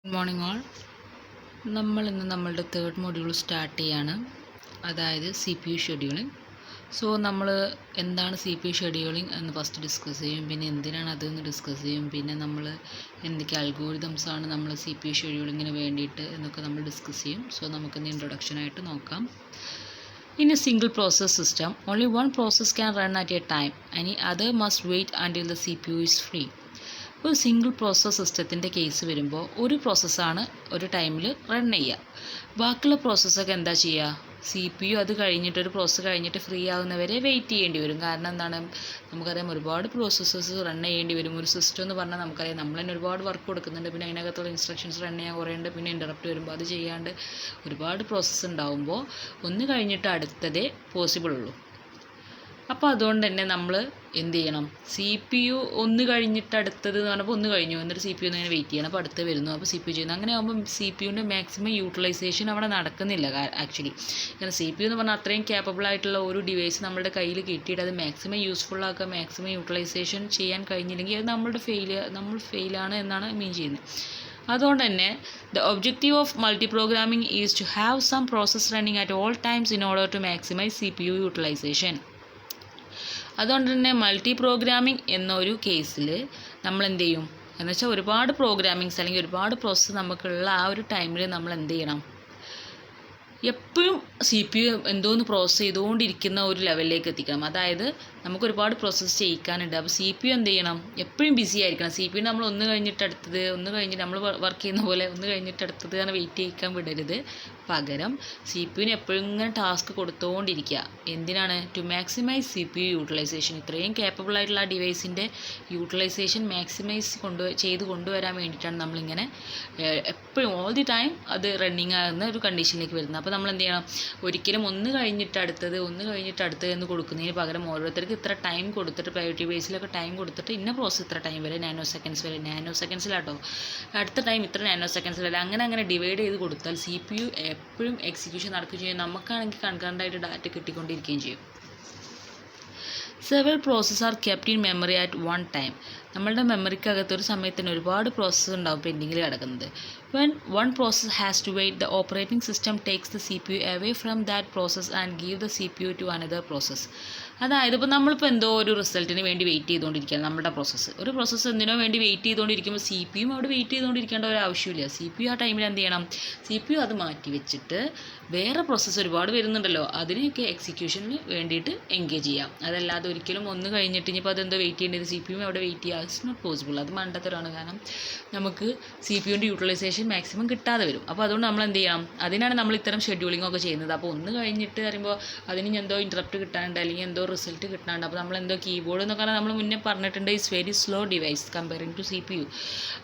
Good morning all. ഇന്ന് നമ്മളുടെ third module start ചെയ്യാണ്, അതായത് C P U scheduling. So നമ്മൾ എന്താണ് സി പി യു ഷെഡ്യൂളിംഗ് എന്ന് ഫസ്റ്റ് ഡിസ്കസ് ചെയ്യും, പിന്നെ എന്തിനാണ് അതെന്ന് ഡിസ്കസ് ചെയ്യും, പിന്നെ നമ്മൾ എന്തൊക്കെ അൽഗോരിതംസാണ് നമ്മൾ സി പി യു ഷെഡ്യൂളിങ്ങിന് വേണ്ടിയിട്ട് എന്നൊക്കെ നമ്മൾ ഡിസ്കസ് ചെയ്യും. സോ നമുക്കിന്ന് ഇൻട്രൊഡക്ഷനായിട്ട് നോക്കാം. In a single process system, only one process can run at a time. Any other must wait until the CPU is free. ഒരു സിംഗിൾ പ്രോസസ് സിസ്റ്റത്തിൻ്റെ കേസ് വരുമ്പോൾ ഒരു പ്രോസസ്സാണ് ഒരു ടൈമിൽ റൺ ചെയ്യുക. ബാക്കിയുള്ള പ്രോസസ്സൊക്കെ എന്താ ചെയ്യുക? സി പി യു അത് കഴിഞ്ഞിട്ട് ഒരു പ്രോസസ്സ് കഴിഞ്ഞിട്ട് ഫ്രീ ആകുന്നവരെ വെയിറ്റ് ചെയ്യേണ്ടി വരും. കാരണം എന്താണ്, നമുക്കറിയാം ഒരുപാട് പ്രോസസ്സസ് റൺ ചെയ്യേണ്ടി വരും. ഒരു സിസ്റ്റം എന്ന് പറഞ്ഞാൽ നമുക്കറിയാം നമ്മൾ തന്നെ ഒരുപാട് വർക്ക് കൊടുക്കുന്നുണ്ട്, പിന്നെ അതിനകത്തുള്ള ഇൻസ്ട്രക്ഷൻസ് റൺ ചെയ്യാൻ കുറേ ഉണ്ട്, പിന്നെ ഇൻ്ററപ്റ്റ് വരുമ്പോൾ അത് ചെയ്യാണ്ട് ഒരുപാട് പ്രോസസ്സ് ഉണ്ടാകുമ്പോൾ ഒന്ന് കഴിഞ്ഞിട്ട് അടുത്തതേ പോസിബിൾ ഉള്ളൂ. അപ്പോൾ അതുകൊണ്ട് തന്നെ നമ്മൾ എന്ത് ചെയ്യണം? സി പി യു ഒന്ന് കഴിഞ്ഞിട്ട് അടുത്തത് എന്ന് പറഞ്ഞപ്പോൾ ഒന്ന് കഴിഞ്ഞു, എന്നിട്ട് സി പി യു ഇങ്ങനെ വെയിറ്റ് ചെയ്യണം, അപ്പോൾ അടുത്ത് വരുന്നു, അപ്പോൾ സി പി യു ചെയ്യുന്നു. അങ്ങനെ ആകുമ്പോൾ സി പി യുവിൻ്റെ മാക്സിമം യൂട്ടിലൈസേഷൻ അവിടെ നടക്കുന്നില്ല ആക്ച്വലി. കാരണം സി പി യു എന്ന് പറഞ്ഞാൽ അത്രയും ക്യാപ്പബിൾ ആയിട്ടുള്ള ഒരു ഡിവൈസ് നമ്മുടെ കയ്യിൽ കിട്ടിയിട്ട് അത് മാക്സിമം യൂസ്ഫുൾ ആക്കുക, മാക്സിമം യൂട്ടിലൈസേഷൻ ചെയ്യാൻ കഴിഞ്ഞില്ലെങ്കിൽ അത് നമ്മൾ ഫെയിലാണ് എന്നാണ് മീൻ ചെയ്യുന്നത്. അതുകൊണ്ട് തന്നെ the objective of multi programming is to have some process running at all times in order to maximize C P U utilization. അതുകൊണ്ട് തന്നെ മൾട്ടി പ്രോഗ്രാമിംഗ് എന്നൊരു കേസിൽ നമ്മൾ എന്ത് ചെയ്യും എന്ന് വെച്ചാൽ, ഒരുപാട് പ്രോഗ്രാമിങ്സ് അല്ലെങ്കിൽ ഒരുപാട് പ്രോസസ്സ് നമുക്കുള്ള ആ ഒരു ടൈമിൽ നമ്മൾ എന്ത് ചെയ്യണം? എപ്പോഴും സി പി യു എന്തോന്ന് പ്രോസസ്സ് ചെയ്തുകൊണ്ടിരിക്കുന്ന ഒരു ലെവലിലേക്ക് എത്തിക്കണം. അതായത് നമുക്ക് ഒരുപാട് പ്രോസസ്സ് ചെയ്യിക്കാനുണ്ട്, അപ്പോൾ സി പി യു എന്ത് ചെയ്യണം? എപ്പോഴും ബിസി ആയിരിക്കണം. സി പി യു നമ്മൾ ഒന്ന് കഴിഞ്ഞിട്ട് അടുത്തത്, ഒന്ന് കഴിഞ്ഞിട്ട് നമ്മൾ വർക്ക് ചെയ്യുന്ന പോലെ ഒന്ന് കഴിഞ്ഞിട്ട് അടുത്തത് കാരണം വെയിറ്റ് ചെയ്യിക്കാൻ വിടരുത്. പകരം സി പി യുവിന് എപ്പോഴും ഇങ്ങനെ ടാസ്ക് കൊടുത്തുകൊണ്ടിരിക്കുക. എന്തിനാണ്? To maximize C P U utilization. ഇത്രയും കേപ്പബിൾ ആയിട്ടുള്ള ആ ഡിവൈസിൻ്റെ യൂട്ടിലൈസേഷൻ മാക്സിമൈസ് ചെയ്ത് കൊണ്ടുവരാൻ വേണ്ടിയിട്ടാണ് നമ്മളിങ്ങനെ എപ്പോഴും ഓൾ ദി ടൈം അത് റണ്ണിങ് ആകുന്ന ഒരു കണ്ടീഷനിലേക്ക് വരുന്നത്. അപ്പോൾ നമ്മൾ എന്ത് ചെയ്യണം? ഒരിക്കലും ഒന്ന് കഴിഞ്ഞിട്ട് അടുത്തത് എന്ന് കൊടുക്കുന്നതിന് പകരം ഓരോരുത്തർക്ക് ഇത്ര ടൈം കൊടുത്തിട്ട്, പ്രയോറിറ്റി ബേസിലൊക്കെ ടൈം കൊടുത്തിട്ട് ഇന്ന പ്രോസസ്സ് ഇത്ര ടൈം വരെ, നാനോ സെക്കൻഡ്സിലാട്ടോ അടുത്ത ടൈം ഇത്ര നാനോ സെക്കൻഡ്സ് വരെ, അങ്ങനെ ഡിവൈഡ് ചെയ്ത് കൊടുത്താൽ സി പി യു എപ്പോഴും എക്സിക്യൂഷൻ നടക്കുകയും ചെയ്യും, നമുക്കാണെങ്കിൽ കൺകറൻ്റായിട്ട് ഡാറ്റ കിട്ടിക്കൊണ്ടിരിക്കുകയും ചെയ്യും. Several process are kept in memory at one time. നമ്മളുടെ മെമ്മറിക്കകത്ത് ഒരു സമയത്തിന് ഒരുപാട് പ്രോസസ്സ് ഉണ്ടാവും പെൻഡിങ്ങിൽ കിടക്കുന്നത്. When one process has to wait, the operating system takes the C P U away from that process and give the C P U to another process. അതായത് ഇപ്പോൾ നമ്മളിപ്പോൾ എന്തോ ഒരു റിസൾട്ടിന് വേണ്ടി വെയിറ്റ് ചെയ്തുകൊണ്ടിരിക്കുകയാണ്. നമ്മുടെ ഒരു പ്രോസസ്സ് എന്തിനോ വേണ്ടി വെയിറ്റ് ചെയ്തുകൊണ്ടിരിക്കുമ്പോൾ സി പി യു അവിടെ വെയിറ്റ് ചെയ്തുകൊണ്ടിരിക്കേണ്ട ഒരു ആവശ്യമില്ല. സി പി യു ആ ടൈമിൽ എന്ത് ചെയ്യണം? സി പി യു അത് മാറ്റി വെച്ചിട്ട് വേറെ പ്രോസസ്സ് ഒരുപാട് വരുന്നുണ്ടല്ലോ, അതിനെയൊക്കെ എക്സിക്യൂഷന് വേണ്ടിയിട്ട് എൻഗേജ് ചെയ്യാം. അതല്ലാതെ ഒരിക്കലും ഒന്ന് കഴിഞ്ഞിട്ട് ഇനിയിപ്പോൾ അതെന്തോ വെയിറ്റ് ചെയ്യേണ്ടത് സി പി യു അവിടെ വെയിറ്റ് ചെയ്യുക, ഇറ്റ്സ് നോട്ട് പോസിബിൾ. അത് മണ്ടത്തരമാണ്. കാരണം നമുക്ക് സി പി യുവിൻ്റെ യൂട്ടിലൈസേഷൻ മാക്സിമം കിട്ടാതെ വരും. അപ്പോൾ അതുകൊണ്ട് നമ്മൾ എന്ത് ചെയ്യണം? അതിനാണ് നമ്മൾ ഇത്തരം ഷെഡ്യൂളിംഗ് ഒക്കെ ചെയ്യുന്നത്. അപ്പോൾ ഒന്ന് കഴിഞ്ഞിട്ട് പറയുമ്പോൾ അതിന് എന്തോ ഇൻട്രപ്റ്റ് കിട്ടാനുണ്ട്, അല്ലെങ്കിൽ എന്തോ റിസൾട്ട് കിട്ടാനുണ്ട്. അപ്പോൾ നമ്മളെന്തോ കീബോർഡ് എന്നൊക്കെ പറഞ്ഞാൽ നമ്മൾ മുന്നേ പറഞ്ഞിട്ടുണ്ട്, it's very slow device comparing to C P U.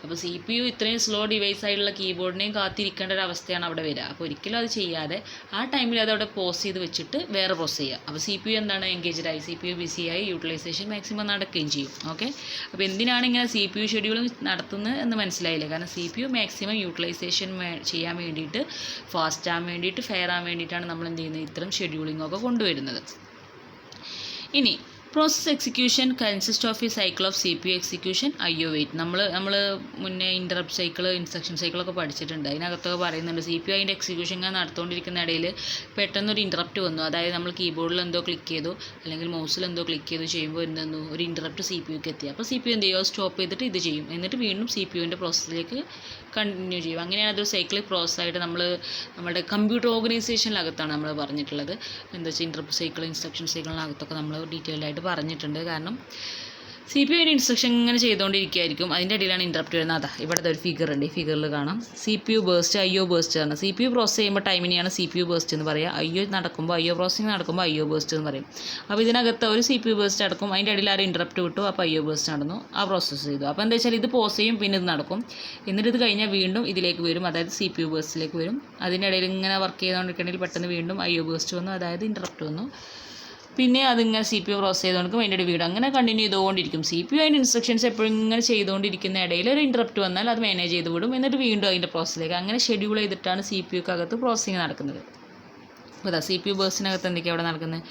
അപ്പോൾ സി പി യു ഇത്രയും സ്ലോ ഡിവൈസ് ആയിട്ടുള്ള കീബോർഡിനെയും കാത്തിരിക്കേണ്ട ഒരു അവസ്ഥയാണ് അവിടെ വരിക. അപ്പോൾ ഒരിക്കലും അത് ചെയ്യാതെ ആ ടൈമിൽ അത് അവിടെ പോസ് ചെയ്ത് വെച്ചിട്ട് വേറെ പ്രോസസ് ചെയ്യുക. അപ്പോൾ സി പി യു എന്താണ്? എൻഗേജ്ഡായി, സി പി യു ബിസിയായി, യൂട്ടിലൈസേഷൻ മാക്സിമം നടക്കുകയും ചെയ്യും. ഓക്കെ, അപ്പോൾ എന്തിനാണ് ഇങ്ങനെ സി പി യു ഷെഡ്യൂൾ നടത്തുന്നത് എന്ന് മനസ്സിലായില്ലേ? കാരണം C P U maximum utilization ചെയ്യാൻ വേണ്ടിയിട്ട്, ഫാസ്റ്റ് ആകാൻ വേണ്ടിയിട്ട്, ഫെയർ ആകാൻ വേണ്ടിയിട്ടാണ് നമ്മൾ എന്ത് ചെയ്യുന്നത്? ഇത്തരം ഷെഡ്യൂളിംഗ് ഒക്കെ കൊണ്ടുവരുന്നത്. ഇനി process execution consist of a cycle of C P U execution, IO wait. നമ്മൾ മുന്നേ ഇൻ്ററപ്റ്റ് സൈക്കിൾ, ഇൻസ്ട്രക്ഷൻ സൈക്കിളൊക്കെ പഠിച്ചിട്ടുണ്ട്. അതിനകത്തൊക്കെ പറയുന്നുണ്ട് സി പി യു അതിൻ്റെ എക്സിക്യൂഷൻ ഇങ്ങനെ നടത്തുകൊണ്ടിരിക്കുന്ന ഇടയിൽ പെട്ടെന്നൊരു ഇൻ്ററപ്റ്റ് വന്നു. അതായത് നമ്മൾ കീബോർഡിൽ എന്തോ ക്ലിക്ക് ചെയ്തു, അല്ലെങ്കിൽ മൗസിൽ എന്തോ ക്ലിക്ക് ചെയ്തു ചെയ്യുമ്പോൾ എന്തെന്നു ഒരു ഇൻ്ററപ്റ്റ് സി പി യുക്ക് എത്തി. അപ്പോൾ സി പി യു എന്ത് ചെയ്യുക? സ്റ്റോപ്പ് ചെയ്തിട്ട് ഇത് ചെയ്യും, എന്നിട്ട് വീണ്ടും സി പി യുവിൻ്റെ പ്രോസസ്സിലേക്ക് കണ്ടിന്യൂ ചെയ്യും. അങ്ങനെയാണ് അതൊരു സൈക്ലിക് പ്രോസസ്സായിട്ട് നമ്മുടെ കമ്പ്യൂട്ടർ ഓർഗനൈസേഷനിലകത്താണ് നമ്മൾ പറഞ്ഞിട്ടുള്ളത്. എന്താ വെച്ചാൽ ഇൻ്ററപ്റ്റ് സൈക്കിൾ, ഇൻസ്ട്രക്ഷൻ സൈക്കിളിനകത്തൊക്കെ നമ്മൾ ഡീറ്റെയിൽഡ് ആയിട്ട് പറഞ്ഞിട്ടുണ്ട്. കാരണം സി പി യു ഒരു ഇൻസ്ട്രക്ഷൻ ഇങ്ങനെ ചെയ്തുകൊണ്ടിരിക്കുകയായിരിക്കും, അതിൻ്റെ ഇടയിലാണ് ഇൻറ്ററപ്റ്റ് വരുന്നത്. അതാ ഇവിടെ ഒരു ഫിഗർ ഉണ്ട്, ഈ ഫിഗറിൽ കാണാം C P U burst, IO burst ആണ്. സി പി യു പ്രോസസ് ചെയ്യുമ്പോൾ ടൈമിനെയാണ് സി പി യു ബേസ്റ്റ് എന്ന് പറയുക. IO പ്രോസസ്സിങ് നടക്കുമ്പോൾ IO ബേസ്റ്റ് എന്ന് പറയും. അപ്പോൾ ഇതിനകത്ത് ഒരു സി പി യു ബേസ്റ്റ് നടക്കും, അതിൻ്റെ ഇടയിൽ ആരും ഇൻറ്ററപ്റ്റ് വിട്ടു, അപ്പോൾ IO ബേസ്റ്റ് നടന്നു, ആ പ്രോസസ്സ് ചെയ്തു. അപ്പോൾ എന്താ വെച്ചാൽ ഇത് പോസ് ചെയ്യും, പിന്നെ ഇത് നടക്കും, എന്നിട്ട് ഇത് കഴിഞ്ഞാൽ വീണ്ടും ഇതിലേക്ക് വരും, അതായത് സി പി യു ബേസ്റ്റിലേക്ക് വരും. അതിൻ്റെ ഇടയിൽ ഇങ്ങനെ വർക്ക് ചെയ്തുകൊണ്ടിരിക്കണമെങ്കിൽ പെട്ടെന്ന് വീണ്ടും IO ബേസ്റ്റ് വന്നു, അതായത് ഇൻറ്ററപ്റ്റ് വന്നു. പിന്നെ അതിങ്ങനെ സി പി യു പ്രോസസ് ചെയ്തുകൊണ്ടിരിക്കും, അതിൻ്റെ വീട് അങ്ങനെ കണ്ടിന്യൂ ചെയ്തുകൊണ്ടിരിക്കും. സി പി യു അതിൻ്റെ ഇൻസ്ട്രക്ഷൻസ് എപ്പോഴും ഇങ്ങനെ ചെയ്തുകൊണ്ടിരിക്കുന്ന ഇടയിൽ ഒരു ഇൻറ്ററപ്റ്റ് വന്നാൽ അത് മാനേജ് ചെയ്ത് വിടും, എന്നിട്ട് വീണ്ടും അതിൻ്റെ പ്രോസസ്സിലേക്ക് അങ്ങനെ ഷെഡ്യൂൾ ചെയ്തിട്ടാണ് സി പി യുക്കകത്ത് പ്രോസസ്സിങ് നടക്കുന്നത്. അപ്പോൾ അതാ സി പി യു ബേഴ്സിനകത്ത് എന്തൊക്കെയാണ് അവിടെ നടക്കുന്നത്?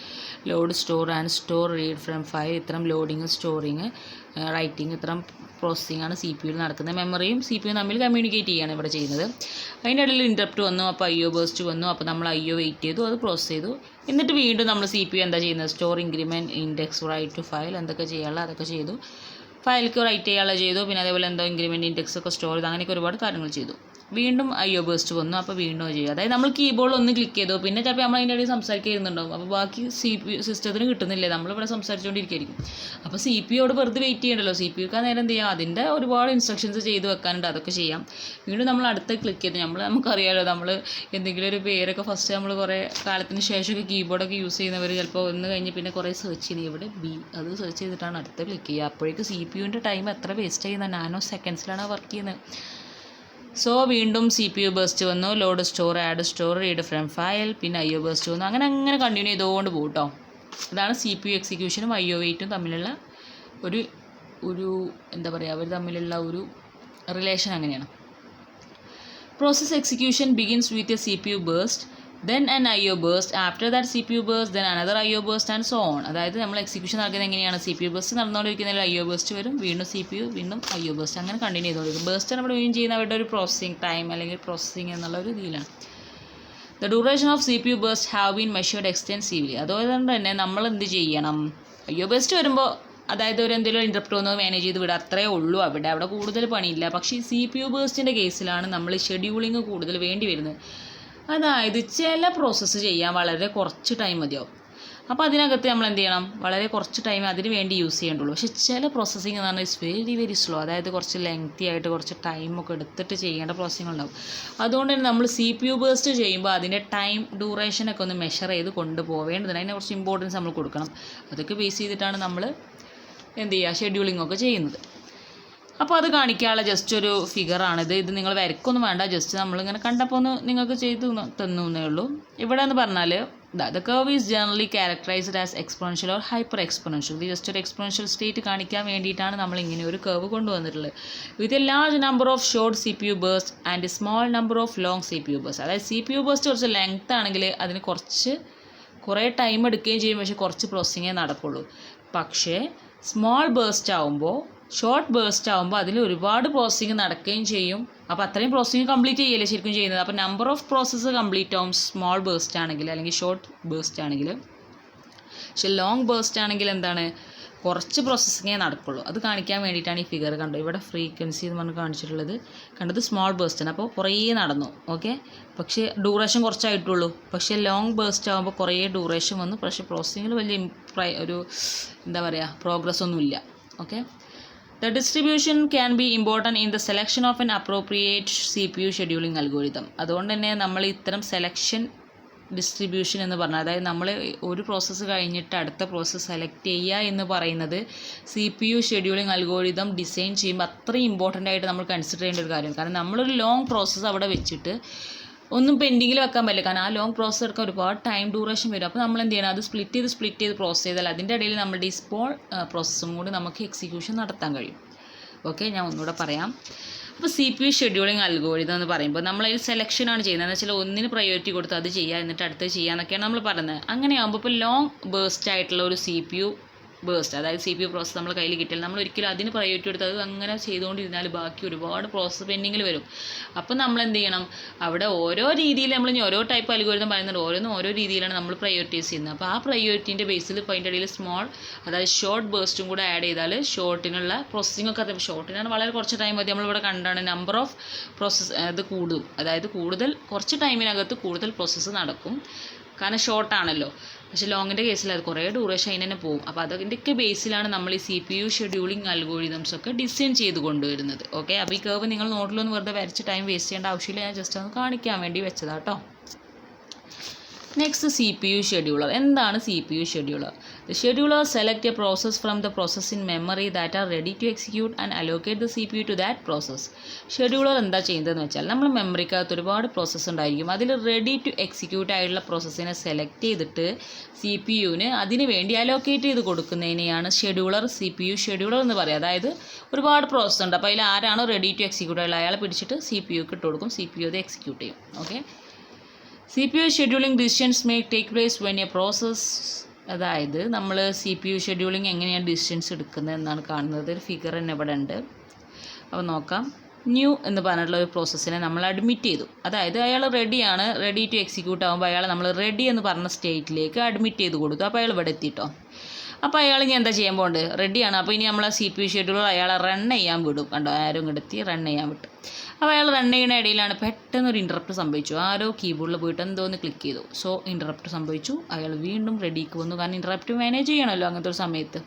Load store and store read from file. ഇത്തരം ലോഡിങ്, സ്റ്റോറിങ്, റൈറ്റിംഗ്, ഇത്തരം പ്രോസസ്സിംഗ് ആണ് സി പി യുയിൽ നടക്കുന്നത്. മെമ്മറിയും സി പി യും തമ്മിൽ കമ്മ്യൂണിക്കേറ്റ് ചെയ്യുകയാണ് ഇവിടെ ചെയ്യുന്നത്. അതിൻ്റെ ഇടയിൽ ഇൻറ്ററപ്റ്റ് വന്നു, അപ്പോൾ IO ബേസ്റ്റ് വന്നു, അപ്പോൾ നമ്മൾ IO വെയിറ്റ് ചെയ്തു, അത് പ്രോസസ്സ് ചെയ്തു. എന്നിട്ട് വീണ്ടും നമ്മൾ സി പി യു എന്താ ചെയ്യുന്നത്? Store, increment, index, write to file, എന്തൊക്കെ ചെയ്യാനുള്ള അതൊക്കെ ചെയ്തു. ഫയലിലേക്ക് റൈറ്റ് ചെയ്യാനുള്ള ചെയ്തു. പിന്നെ അതേപോലെ എന്തോ ഇൻക്രിമെൻറ്റ്, ഇൻഡെക്സ് ഒക്കെ സ്റ്റോർ ചെയ്തു. അങ്ങനെയൊക്കെ ഒരുപാട് കാര്യങ്ങൾ ചെയ്തു. വീണ്ടും IO ബേസ്റ്റ് വന്നു, അപ്പോൾ വീണ്ടും ചെയ്യും. അതായത് നമ്മൾ കീബോർഡിൽ ഒന്ന് ക്ലിക്ക് ചെയ്തു, പിന്നെ ചിലപ്പോൾ നമ്മൾ അതിൻ്റെ ഇടയിൽ സംസാരിക്കുന്നുണ്ടാവും, അപ്പോൾ ബാക്കി സിസ്റ്റത്തിന് കിട്ടുന്നില്ലേ, നമ്മളിവിടെ സംസാരിച്ചുകൊണ്ടിരിക്കുകയായിരിക്കും. അപ്പോൾ സി പി യോട് വെറുതെ വെയിറ്റ് ചെയ്യണ്ടല്ലോ. സി പി യുക്ക് നേരം എന്ത് ചെയ്യാം, അതിൻ്റെ ഒരുപാട് ഇൻസ്ട്രക്ഷൻസ് ചെയ്ത് വെക്കാനുണ്ട്, അതൊക്കെ ചെയ്യാം. വീണ്ടും നമ്മൾ അടുത്ത ക്ലിക്ക് ചെയ്ത് നമുക്കറിയാമല്ലോ, നമ്മൾ എന്തെങ്കിലും ഒരു പേരൊക്കെ ഫസ്റ്റ് നമ്മൾ കുറേ കാലത്തിന് ശേഷമൊക്കെ കീബോർഡൊക്കെ യൂസ് ചെയ്യുന്നവർ ചിലപ്പോൾ ഒന്ന് കഴിഞ്ഞ് പിന്നെ കുറേ സെർച്ച് ചെയ്യുന്നത് ഇവിടെ അത് സെർച്ച് ചെയ്തിട്ടാണ് അടുത്ത ക്ലിക്ക് ചെയ്യുക. അപ്പോഴേക്ക് സി പി യുവിൻ്റെ ടൈം എത്ര വേസ്റ്റ് ചെയ്യുന്നത്, നാനോ സെക്കൻഡ്സിലാണ് വർക്ക് ചെയ്യുന്നത്. സോ വീണ്ടും സി പി യു ബേസ്റ്റ് വന്നു, load store, add store, read from file, പിന്നെ IO ബേസ്റ്റ് വന്നു. അങ്ങനെ കണ്ടിന്യൂ ചെയ്തുകൊണ്ട് പോകും കേട്ടോ. അതാണ് സി പി യു എക്സിക്യൂഷനും IO വെയിറ്റും തമ്മിലുള്ള ഒരു എന്താ പറയുക, അവർ തമ്മിലുള്ള ഒരു റിലേഷൻ അങ്ങനെയാണ്. Process execution begins with a C P U burst, then an IO burst, after that CPU burst, then another IO burst and so on. അതായത് നമ്മൾ എക്സിക്യൂഷൻ നടക്കുന്നത് എങ്ങനെയാണ്? CPU burst നടന്നുകൊണ്ടിരിക്കുന്നതിൽ IO burst വരും, വീണ്ടും CPU, വീണ്ടും IO burst, അങ്ങനെ continue ചെയ്തുകൊണ്ടിരിക്കും. Burst നമ്മൾ മീൻ ചെയ്യുന്ന അവരുടെ ഒരു പ്രോസസ്സിങ് ടൈം അല്ലെങ്കിൽ പ്രോസസ്സിങ് എന്നുള്ള ഒരു രീതിയിലാണ്. The duration of CPU burst have been measured extensively. അതുകൊണ്ട് തന്നെ നമ്മൾ എന്ത് ചെയ്യണം? IO burst വരുമ്പോൾ അതായത് ഒരു എന്തെങ്കിലും ഇൻറ്ററപ്റ്റ് ഒന്ന് മാനേജ് ചെയ്ത് വിടുക, അത്രയേ ഉള്ളൂ. അവിടെ കൂടുതൽ പണിയില്ല. പക്ഷേ CPU burstൻ്റെ കേസിലാണ് നമ്മൾ ഷെഡ്യൂളിങ് കൂടുതൽ വേണ്ടി വരുന്നത്. അതായത് ചില പ്രോസസ്സ് ചെയ്യാൻ വളരെ കുറച്ച് ടൈം മതിയാവും. അപ്പോൾ അതിനകത്ത് നമ്മൾ എന്ത് ചെയ്യണം? വളരെ കുറച്ച് ടൈം അതിന് വേണ്ടി യൂസ് ചെയ്യേണ്ടുള്ളൂ. പക്ഷേ ചില പ്രോസസ്സിങ് എന്ന് പറഞ്ഞാൽ ഇറ്റ്സ് വെരി സ്ലോ. അതായത് കുറച്ച് ലെങ്തി ആയിട്ട് കുറച്ച് ടൈമൊക്കെ എടുത്തിട്ട് ചെയ്യേണ്ട പ്രോസസ്സിങ് ഉണ്ടാവും. അതുകൊണ്ട് തന്നെ നമ്മൾ CPU ബേസ്റ്റ് ചെയ്യുമ്പോൾ അതിൻ്റെ ടൈം ഡ്യൂറേഷനൊക്കെ ഒന്ന് മെഷർ ചെയ്ത് കൊണ്ടുപോവേണ്ടതിന് അതിനെ കുറച്ച് ഇമ്പോർട്ടൻസ് നമ്മൾ കൊടുക്കണം. അതൊക്കെ ബേസ് ചെയ്തിട്ടാണ് നമ്മൾ എന്ത് ചെയ്യുക, ഷെഡ്യൂളിംഗ് ഒക്കെ ചെയ്യുന്നത്. അപ്പോൾ അത് കാണിക്കാനുള്ള ജസ്റ്റ് ഒരു ഫിഗറാണിത്. ഇത് നിങ്ങൾ വരക്കൊന്നും വേണ്ട, ജസ്റ്റ് നമ്മളിങ്ങനെ കണ്ടപ്പോൾ ഒന്ന് നിങ്ങൾക്ക് ചെയ്ത് തന്നേ ഉള്ളൂ. ഇവിടെ എന്ന് പറഞ്ഞാൽ the curve is generally characterized as exponential or hyper exponential. ഇത് ജസ്റ്റ് ഒരു എക്സ്പോണൻഷ്യൽ സ്റ്റേറ്റ് കാണിക്കാൻ വേണ്ടിയിട്ടാണ് നമ്മൾ ഇങ്ങനെ ഒരു കർവ് കൊണ്ടുവന്നിട്ടുള്ളത്. With a large number of short CPU burst and small number of long CPU burst. അതായത് CPU ബേസ്റ്റ് കുറച്ച് ലെങ്ത് ആണെങ്കിൽ അതിന് കുറേ ടൈം എടുക്കുകയും ചെയ്യും, പക്ഷേ കുറച്ച് പ്രോസസ്സിങ്ങേ നടക്കുള്ളൂ. പക്ഷേ സ്മോൾ ബേസ്റ്റ് ആകുമ്പോൾ, ഷോർട്ട് ബേസ്റ്റ് ആകുമ്പോൾ അതിൽ ഒരുപാട് പ്രോസസ്സിങ് നടക്കുകയും ചെയ്യും. അപ്പോൾ അത്രയും പ്രോസസ്സിങ് കംപ്ലീറ്റ് ചെയ്യല്ലേ ശരിക്കും ചെയ്യുന്നത്. അപ്പോൾ നമ്പർ ഓഫ് പ്രോസസ്സ് കംപ്ലീറ്റ് ആവും സ്മോൾ ബേസ്റ്റ് ആണെങ്കിൽ, അല്ലെങ്കിൽ ഷോർട്ട് ബേസ്റ്റ് ആണെങ്കിൽ. പക്ഷേ ലോങ് ബേസ്റ്റ് ആണെങ്കിൽ എന്താണ്, കുറച്ച് പ്രോസസ്സിങ്ങേ നടക്കുള്ളൂ. അത് കാണിക്കാൻ വേണ്ടിയിട്ടാണ് ഈ ഫിഗർ കണ്ടത്. ഇവിടെ ഫ്രീക്വൻസി എന്ന് പറഞ്ഞ് കാണിച്ചിട്ടുള്ളത് കണ്ടത് സ്മോൾ ബേസ്റ്റാണ്. അപ്പോൾ കുറേ നടന്നു, ഓക്കെ. പക്ഷേ ഡ്യൂറേഷൻ കുറച്ചായിട്ടുള്ളൂ. പക്ഷേ ലോങ് ബേസ്റ്റ് ആകുമ്പോൾ കുറേ ഡ്യൂറേഷൻ വന്നു, പക്ഷേ പ്രോസസ്സിങ്ങിൽ വലിയ ഒരു എന്താ പറയുക, പ്രോഗ്രസ് ഒന്നുമില്ല, okay. The distribution can be important in the selection of an appropriate CPU scheduling algorithm. അതുകൊണ്ട് തന്നെ നമ്മൾ ഇത്തരം സെലക്ഷൻ ഡിസ്ട്രിബ്യൂഷൻ എന്ന് പറഞ്ഞാൽ, അതായത് നമ്മൾ ഒരു പ്രോസസ്സ് കഴിഞ്ഞിട്ട് അടുത്ത പ്രോസസ്സ് സെലക്ട് ചെയ്യുക എന്ന് പറയുന്നത് CPU ഷെഡ്യൂളിംഗ് അൽഗോരിതം ഡിസൈൻ ചെയ്യുമ്പോൾ അത്രയും ഇമ്പോർട്ടൻ്റ് ആയിട്ട് നമ്മൾ കൺസിഡർ ചെയ്യേണ്ട ഒരു കാര്യമാണ്. കാരണം നമ്മളൊരു ലോങ് പ്രോസസ്സ് അവിടെ വെച്ചിട്ട് ഒന്നും പെൻഡിങ്ങിൽ വെക്കാൻ പറ്റില്ല. കാരണം ആ ലോങ് പ്രോസസ്സ് എടുക്കാൻ ഒരുപാട് ടൈം ഡ്യൂറേഷൻ വരും. അപ്പോൾ നമ്മൾ എന്ത് ചെയ്യണം, അത് സ്പ്ലിറ്റ് ചെയ്ത് പ്രോസസ്സ് ചെയ്താൽ അതിൻ്റെ ഇടയിൽ നമ്മുടെ ഈ സ്മോൾ പ്രോസസ്സും കൂടി നമുക്ക് എക്സിക്യൂഷൻ നടത്താൻ കഴിയും. ഓക്കെ, ഞാൻ ഒന്നുകൂടെ പറയാം. അപ്പോൾ CPU ഷെഡ്യൂളിംഗ് അൽഗോരിതം എന്ന് പറയുമ്പോൾ നമ്മളതിൽ സെലക്ഷനാണ് ചെയ്യുന്നത്. എന്ന് വെച്ചാൽ ഒന്നിന് പ്രയോറിറ്റി കൊടുത്ത് അത് ചെയ്യുക, എന്നിട്ട് അടുത്ത് ചെയ്യുക എന്നൊക്കെയാണ് നമ്മൾ പറയുന്നത്. അങ്ങനെയാകുമ്പോൾ ഇപ്പോൾ ലോങ് ബേസ്റ്റ് ആയിട്ടുള്ള ഒരു CPU ബേസ്റ്റ്, അതായത് CPU പ്രോസസ്സ് നമ്മൾ കയ്യിൽ കിട്ടിയാൽ നമ്മൾ ഒരിക്കലും അതിന് പ്രയോറിറ്റി കൊടുത്ത് അത് അങ്ങനെ ചെയ്തുകൊണ്ടിരുന്നാൽ ബാക്കി ഒരുപാട് പ്രോസസ്സ് പെൻഡിങ്ങിൽ വരും. അപ്പോൾ നമ്മൾ എന്ത് ചെയ്യണം, അവിടെ ഓരോ രീതിയിൽ നമ്മൾ ഓരോ ടൈപ്പ് അൽഗോരിതം പറയുന്നുണ്ട്, ഓരോന്നും ഓരോ രീതിയിലാണ് നമ്മൾ പ്രയോറിറ്റൈസ് ചെയ്യുന്നത്. അപ്പോൾ ആ പ്രയോറിറ്റീൻ്റെ ബേസിൽ ഇപ്പോൾ അതിൻ്റെ ഇടയിൽ സ്മോൾ, അതായത് ഷോർട്ട് ബേസ്റ്റും കൂടെ ആഡ് ചെയ്താൽ ഷോർട്ടിനുള്ള പ്രോസസ്സിംഗ് ഒക്കെ അത് ഷോർട്ടിനാണ് വളരെ കുറച്ച് ടൈം മതി. നമ്മളിവിടെ കണ്ടാണ് നമ്പർ ഓഫ് പ്രോസസ്സ് അത് കൂടും, അതായത് കുറച്ച് ടൈമിനകത്ത് കൂടുതൽ പ്രോസസ്സ് നടക്കും, കാരണം ഷോർട്ടാണല്ലോ. പക്ഷേ ലോങ്ങിൻ്റെ കേസിൽ അത് കുറേ ഡ്യൂറേഷൻ അതിന് തന്നെ പോകും. അപ്പോൾ അതിൻ്റെയൊക്കെ ബേസിലാണ് നമ്മൾ ഈ CPU ഷെഡ്യൂളിംഗ് അൽഗോരിതംസ് ഒക്കെ ഡിസൈൻ ചെയ്ത് കൊണ്ടുവരുന്നത്. ഓക്കെ, അപ്പോൾ ഈ കർവ് നിങ്ങൾ നോട്ടിലൊന്നും വെറുതെ വരച്ച് ടൈം വേസ്റ്റ് ചെയ്യേണ്ട ആവശ്യമില്ല, ഞാൻ ജസ്റ്റ് ഒന്ന് കാണിക്കാൻ വേണ്ടി വെച്ചതാട്ടോ. Next CPU scheduler. എന്താണ് CPU scheduler? The scheduler select a process from the process in memory that are ready to execute and allocate the CPU to that process. Scheduler എന്താ ചെയ്യുന്നതെന്ന് വെച്ചാൽ, നമ്മൾ മെമ്മറിക്കകത്ത് ഒരുപാട് പ്രോസസ്സ് ഉണ്ടായിരിക്കും. അതിൽ റെഡി ടു എക്സിക്യൂട്ട് ആയിട്ടുള്ള പ്രോസസ്സിനെ select ചെയ്തിട്ട് CPUവിന് അതിന് വേണ്ടി അലോക്കേറ്റ് ചെയ്ത് കൊടുക്കുന്നതിനെയാണ് CPU ഷെഡ്യൂളർ എന്ന് പറയുക. അതായത് ഒരുപാട് പ്രോസസ്സ് ഉണ്ട്, അപ്പോൾ അതിൽ ആരാണോ റെഡി ടു എക്സിക്യൂട്ട് ആയിട്ടുള്ള അയാളെ പിടിച്ചിട്ട് CPUക്ക് ഇട്ട് കൊടുക്കും, CPU അത് എക്സിക്യൂട്ട് ചെയ്യും. Okay, CPU scheduling decisions may take place when a process അതായത് നമ്മൾ CPU ഷെഡ്യൂളിംഗ് എങ്ങനെയാണ് ഡിസിഷൻസ് എടുക്കുന്നത് എന്നാണ് കാണുന്നത്. ഒരു ഫിഗർ തന്നെ ഇവിടെ ഉണ്ട്. അപ്പോൾ നോക്കാം. ന്യൂ എന്ന് പറഞ്ഞിട്ടുള്ള ഒരു പ്രോസസ്സിനെ നമ്മൾ അഡ്മിറ്റ് ചെയ്തു. അതായത് അയാൾ റെഡിയാണ്, റെഡി ടു എക്സിക്യൂട്ട് ആകുമ്പോൾ അയാൾ നമ്മൾ റെഡി എന്ന് പറഞ്ഞ സ്റ്റേറ്റിലേക്ക് അഡ്മിറ്റ് ചെയ്ത് കൊടുത്തു. അപ്പോൾ അയാൾ ഇവിടെ എത്തിയിട്ടോ. അപ്പോൾ അയാൾ ഇനി എന്താ ചെയ്യാൻ പോകുന്നത്? റെഡിയാണ്. അപ്പോൾ ഇനി നമ്മളെ CPU ഷെഡ്യൂളർ അയാളെ റൺ ചെയ്യാൻ വിടും. കണ്ടോ, ആരും ഇങ്ങെടുത്തി റൺ ചെയ്യാൻ വിട്ടു. അപ്പോൾ അയാൾ റൺ ചെയ്യുന്ന ഇടയിലാണ് പെട്ടെന്നൊരു ഇൻറ്ററപ്റ്റ് സംഭവിച്ചു. ആരോ കീബോർഡിൽ പോയിട്ട് എന്തോന്ന് ക്ലിക്ക് ചെയ്തു. സോ ഇൻറ്ററപ്റ്റ് സംഭവിച്ചു. അയാൾ വീണ്ടും റെഡിക്ക് വന്നു. കാരണം ഇൻറ്ററപ്റ്റ് മാനേജ് ചെയ്യണമല്ലോ അങ്ങനത്തെ ഒരു സമയത്ത്.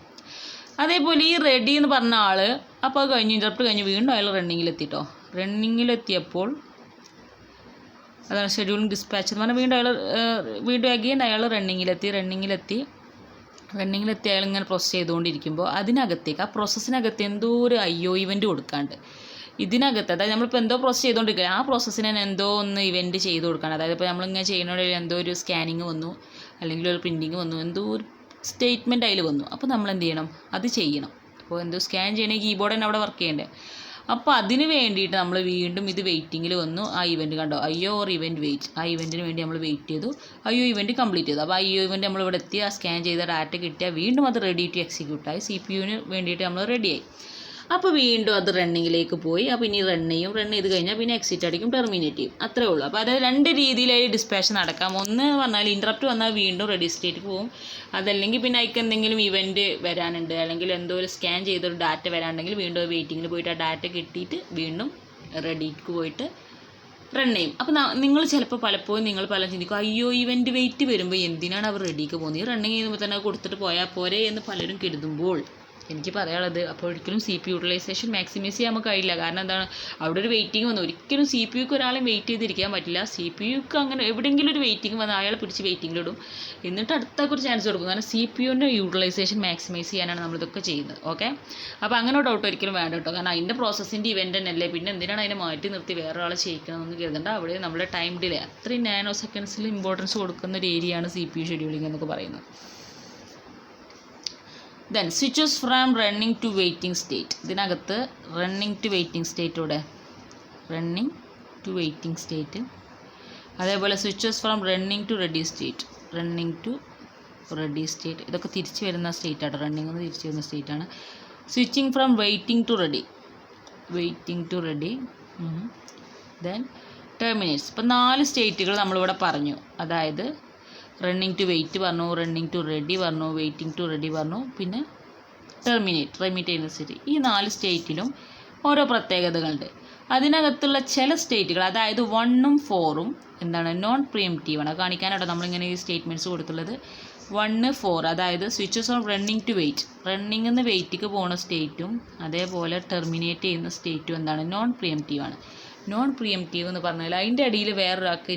അതേപോലെ ഈ റെഡി എന്ന് പറഞ്ഞ ആൾ അപ്പോൾ അത് കഴിഞ്ഞ് ഇൻറ്ററപ്റ്റ് കഴിഞ്ഞ് വീണ്ടും അയാൾ റണ്ണിങ്ങിലെത്തിട്ടോ. റണ്ണിങ്ങിലെത്തിയപ്പോൾ അതാണ് ഷെഡ്യൂളിംഗ് ഡിസ്പാച്ച് എന്ന് പറഞ്ഞാൽ വീണ്ടും അഗെയിൻ അയാൾ റണ്ണിങ്ങിലെത്തി അയാൾ ഇങ്ങനെ പ്രോസസ്സ് ചെയ്തുകൊണ്ടിരിക്കുമ്പോൾ അതിനകത്തേക്ക് ആ പ്രോസസ്സിനകത്ത് എന്തോ ഒരു ഇവൻറ്റ് കൊടുക്കാണ്ട് ഇതിനകത്ത്, അതായത് നമ്മളിപ്പോൾ എന്തോ പ്രോസസ്സ് ചെയ്തുകൊണ്ടിരിക്കുക ആ പ്രോസസ്സിന് എന്തോ ഒന്ന് ഇവൻറ്റ് ചെയ്ത് കൊടുക്കണം. അതായത് ഇപ്പോൾ നമ്മളിങ്ങനെ ചെയ്യുന്നതിൽ എന്തോ ഒരു സ്കാനിങ് വന്നു, അല്ലെങ്കിൽ ഒരു പ്രിൻറ്റിങ് വന്നു, എന്തോ ഒരു സ്റ്റേറ്റ്മെൻറ്റ് അതിൽ വന്നു. അപ്പോൾ നമ്മൾ എന്ത് ചെയ്യണം? അത് ചെയ്യണം. അപ്പോൾ എന്തോ സ്കാൻ ചെയ്യണമെങ്കിൽ കീബോർഡ് തന്നെ അവിടെ വർക്ക് ചെയ്യണ്ടേ. അപ്പോൾ അതിന് വേണ്ടിയിട്ട് നമ്മൾ വീണ്ടും ഇത് വെയിറ്റിങ്ങിൽ വന്നു. ആ ഇവൻറ്റ് കണ്ടോ, ഇവൻറ്റ് വെയിറ്റ്, ആ ഇവൻറ്റിന് വേണ്ടി നമ്മൾ വെയിറ്റ് ചെയ്തു. ഇവൻറ്റ് കംപ്ലീറ്റ് ചെയ്തു. അപ്പോൾ ഇവൻറ്റ് നമ്മൾ ഇവിടെ എത്തി, ആ സ്കാൻ ചെയ്ത ഡാറ്റ കിട്ടിയാൽ വീണ്ടും അത് റെഡി ടു എക്സിക്യൂട്ടായി. CPU-ന് വേണ്ടിയിട്ട് നമ്മൾ റെഡിയായി. അപ്പോൾ വീണ്ടും അത് റണ്ണിങ്ങിലേക്ക് പോയി. അപ്പോൾ ഇനി റൺ ചെയ്ത് കഴിഞ്ഞാൽ പിന്നെ എക്സിറ്റ് അടിക്കും, ടെർമിനേറ്റ് ചെയ്യും. അത്രേ ഉള്ളൂ. അപ്പോൾ അതായത് രണ്ട് രീതിയിലായി ഡിസ്പാച്ച് നടക്കാം. ഒന്ന് പറഞ്ഞാൽ ഇൻറ്ററപ്റ്റ് വന്നാൽ വീണ്ടും റെഡി സ്റ്റേറ്റ് പോകും. അതല്ലെങ്കിൽ പിന്നെ അതിക്ക് എന്തെങ്കിലും ഇവൻറ്റ് വരാനുണ്ട്, അല്ലെങ്കിൽ എന്തോ ഒരു സ്കാൻ ചെയ്തൊരു ഡാറ്റ വരാനുണ്ടെങ്കിൽ വീണ്ടും വെയിറ്റിങ്ങിൽ പോയിട്ട് ആ ഡാറ്റ കിട്ടിയിട്ട് വീണ്ടും റെഡിക്ക് പോയിട്ട് റൺ ചെയ്യും. അപ്പോൾ നിങ്ങൾ ചിലപ്പോൾ പലപ്പോഴും നിങ്ങൾ പലരും ചിന്തിക്കും, ഇവൻറ്റ് വെയിറ്റ് വരുമ്പോൾ എന്തിനാണ് അവർ റെഡിക്ക് പോകുന്നത്? ഈ റണ്ണിങ് ചെയ്യുമ്പോൾ തന്നെ കൊടുത്തിട്ട് പോയാൽ പോരെ എന്ന് പലരും കരുതുമ്പോൾ എനിക്ക് പറയാനുള്ളത്, അപ്പോൾ ഒരിക്കലും CPU യൂട്ടിലൈസേഷൻ മാക്സിമൈസ് ചെയ്യാൻ നമുക്ക് കഴിയില്ല. കാരണം എന്താണ്, അവിടെ ഒരു വെയിറ്റിംഗ് വന്നു. ഒരിക്കലും CPUക്ക് ഒരാളെ വെയിറ്റ് ചെയ്തിരിക്കാൻ പറ്റില്ല. CPUക്ക് അങ്ങനെ എവിടെയെങ്കിലും ഒരു വെയിറ്റിംഗ് വന്നാൽ അയാളെ പിടിച്ച് വെയിറ്റിങ്ങിലിടും, എന്നിട്ട് അടുത്തൊക്കെ ഒരു ചാൻസ് കൊടുക്കും. കാരണം CPU-ൻ്റെ യൂട്ടിലൈസേഷൻ മാക്സിമൈസ് ചെയ്യാനാണ് നമ്മളിതൊക്കെ ചെയ്യുന്നത്. ഓക്കെ, അപ്പോൾ അങ്ങനെ ഡൗട്ട് ഒരിക്കലും വേണ്ട കേട്ടോ. കാരണം അതിൻ്റെ പ്രോസസ്സിൻ്റെ ഇവൻ്റ് തന്നെയല്ലേ, പിന്നെ എന്തിനാണ് അതിനെ മാറ്റി നിർത്തി വേറെ ആളെ ചെയ്യിക്കണമെന്ന് കരുതണ്ട. അവിടെ നമ്മുടെ ടൈം ഡിലേ അത്രയും നാനോ സെക്കൻഡ്സിൽ ഇമ്പോർട്ടൻസ് കൊടുക്കുന്ന ഒരു ഏരിയയാണ് CPU ഷെഡ്യൂളിംഗ് എന്നൊക്കെ പറയുന്നത്. Then switches from running to waiting state. ഇതിനകത്ത് റണ്ണിങ് ടു വെയിറ്റിംഗ് സ്റ്റേറ്റ്, അതേപോലെ switches from running to ready state, ഇതൊക്കെ തിരിച്ച് വരുന്ന സ്റ്റേറ്റാണ്. റണ്ണിങ് എന്ന് തിരിച്ച് വരുന്ന സ്റ്റേറ്റാണ്. Switching from waiting to ready, then terminates. ഇപ്പം 4 സ്റ്റേറ്റുകൾ നമ്മളിവിടെ പറഞ്ഞു. അതായത് റണ്ണിങ് ടു വെയിറ്റ് പറഞ്ഞു, റണ്ണിങ് ടു റെഡി പറഞ്ഞു, വെയിറ്റിംഗ് ടു റെഡി പറഞ്ഞു, പിന്നെ റെമിറ്റ് ചെയ്യുന്ന സ്റ്റേറ്റ്. ഈ 4 സ്റ്റേറ്റിലും ഓരോ പ്രത്യേകതകളുണ്ട്. അതിനകത്തുള്ള ചില സ്റ്റേറ്റുകൾ, അതായത് 1ഉം 4ഉം എന്താണ്, നോൺ പ്രീഎംപ്റ്റീവ് ആണ്. കാണിക്കാനാട്ടോ നമ്മളിങ്ങനെ ഈ സ്റ്റേറ്റ്മെൻറ്റ്സ് കൊടുത്തുള്ളത്. 1, 4 അതായത് switches on running to wait, running നിന്ന് വെയിറ്റിക്ക് പോകുന്ന സ്റ്റേറ്റും അതേപോലെ ടെർമിനേറ്റ് ചെയ്യുന്ന സ്റ്റേറ്റും എന്താണ്, നോൺ പ്രീഎംപ്റ്റീവ് ആണ്. നോൺ പ്രീഎംപ്റ്റീവ് എന്ന് പറഞ്ഞാൽ അതിൻ്റെ അടിയിൽ വേറൊരാൾക്ക്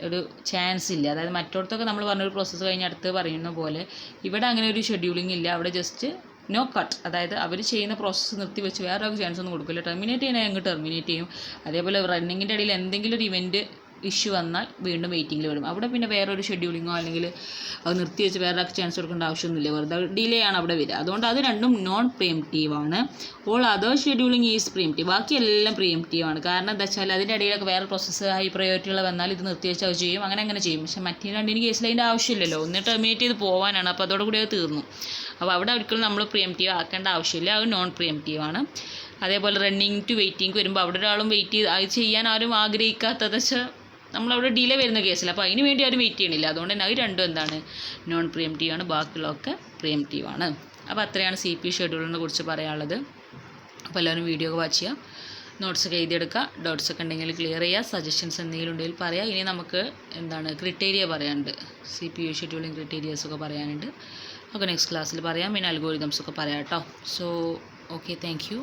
ഒരു ചാൻസ് ഇല്ല. അതായത് മറ്റോടത്തൊക്കെ നമ്മൾ പറഞ്ഞൊരു പ്രോസസ്സ് കഴിഞ്ഞ് അടുത്ത് പറയുന്ന പോലെ ഇവിടെ അങ്ങനെ ഒരു ഷെഡ്യൂളിംഗ് ഇല്ല. അവിടെ ജസ്റ്റ് നോ കട്ട്, അതായത് അവർ ചെയ്യുന്ന പ്രോസസ്സ് നിർത്തി വെച്ച് വേറെ ആൾക്ക് ചാൻസ് ഒന്നും കൊടുക്കില്ല. ടെർമിനേറ്റ് ചെയ്യണമെങ്കിൽ അങ്ങ് ടെർമിനേറ്റ് ചെയ്യും. അതേപോലെ റണ്ണിങ്ങിൻ്റെ ഇടയിൽ എന്തെങ്കിലും ഒരു ഇവൻറ്റ് ഇഷ്യൂ വന്നാൽ വീണ്ടും വെയിറ്റിങ്ങിൽ വരും. അവിടെ പിന്നെ വേറൊരു ഷെഡ്യൂളിങ്ങോ അല്ലെങ്കിൽ അത് നിർത്തി വെച്ച് വേറെ ആൾക്ക് ചാൻസ് കൊടുക്കേണ്ട ആവശ്യമൊന്നുമില്ല. വെറുതെ ഡിലേ ആണ് അവിടെ വരിക. അതുകൊണ്ട് അത് രണ്ടും നോൺ പ്രീഎംപ്റ്റീവ് ആണ്. All other scheduling is pre-emptive. ബാക്കിയെല്ലാം പ്രീഎംപ്റ്റീവ് ആണ്. കാരണം എന്താ വെച്ചാൽ അതിൻ്റെ ഇടയിലൊക്കെ വേറെ പ്രോസസ്സ് ഹൈ പ്രയോറിറ്റിയുള്ള വന്നാൽ ഇത് നിർത്തി വെച്ച് അത് ചെയ്യും, അങ്ങനെ ചെയ്യും. പക്ഷേ മറ്റേ രണ്ടിന് കേസിൽ അതിൻ്റെ ആവശ്യമില്ലല്ലോ. ഒന്ന് ടെർമിനേറ്റ് ചെയ്ത് പോകാനാണ്. അപ്പോൾ അതോടുകൂടി അത് തീർന്നു. അപ്പോൾ അവിടെ ഒരിക്കലും നമ്മൾ പ്രീഎംപ്റ്റീവ് ആക്കേണ്ട ആവശ്യമില്ല. അത് നോൺ പ്രീഎംപ്റ്റീവ് ആണ്. അതേപോലെ റണ്ണിങ് ടു വെയിറ്റിംഗ് വരുമ്പോൾ അവിടെ ഒരാളും വെയിറ്റ് ചെയ്ത് അത് ചെയ്യാൻ ആരും ആഗ്രഹിക്കാത്തത് വെച്ചാൽ നമ്മളവിടെ ഡിലേ വരുന്ന കേസിൽ, അപ്പോൾ അതിന് വേണ്ടി ആരും വെയിറ്റ് ചെയ്യണില്ല. അതുകൊണ്ട് തന്നെ അത് രണ്ടും എന്താണ്, നോൺ പ്രീഎംപ്റ്റീവ് ആണ്. ബാക്കിയുള്ളതൊക്കെ പ്രീഎംപ്റ്റീവ് ആണ്. അപ്പോൾ അത്രയാണ് CPU ഷെഡ്യൂളിനെ കുറിച്ച് പറയാനുള്ളത്. അപ്പോൾ എല്ലാവരും വീഡിയോ ഒക്കെ വാച്ച് ചെയ്യുക, നോട്ട്സൊക്കെ എഴുതിയെടുക്കുക. ഡൗട്ട്സൊക്കെ ഉണ്ടെങ്കിൽ ക്ലിയർ ചെയ്യുക, സജഷൻസ് എന്തെങ്കിലും ഉണ്ടെങ്കിൽ പറയാം. ഇനി നമുക്ക് എന്താണ് ക്രിറ്റീരിയ പറയാനുണ്ട്, CPU ഷെഡ്യൂളിംഗ് ക്രിറ്റീരിയസൊക്കെ പറയാനുണ്ട്. ഒക്കെ നെക്സ്റ്റ് ക്ലാസ്സിൽ പറയാം. പിന്നെ അൽഗോരിതംസൊക്കെ പറയാം കേട്ടോ. So okay, thank you.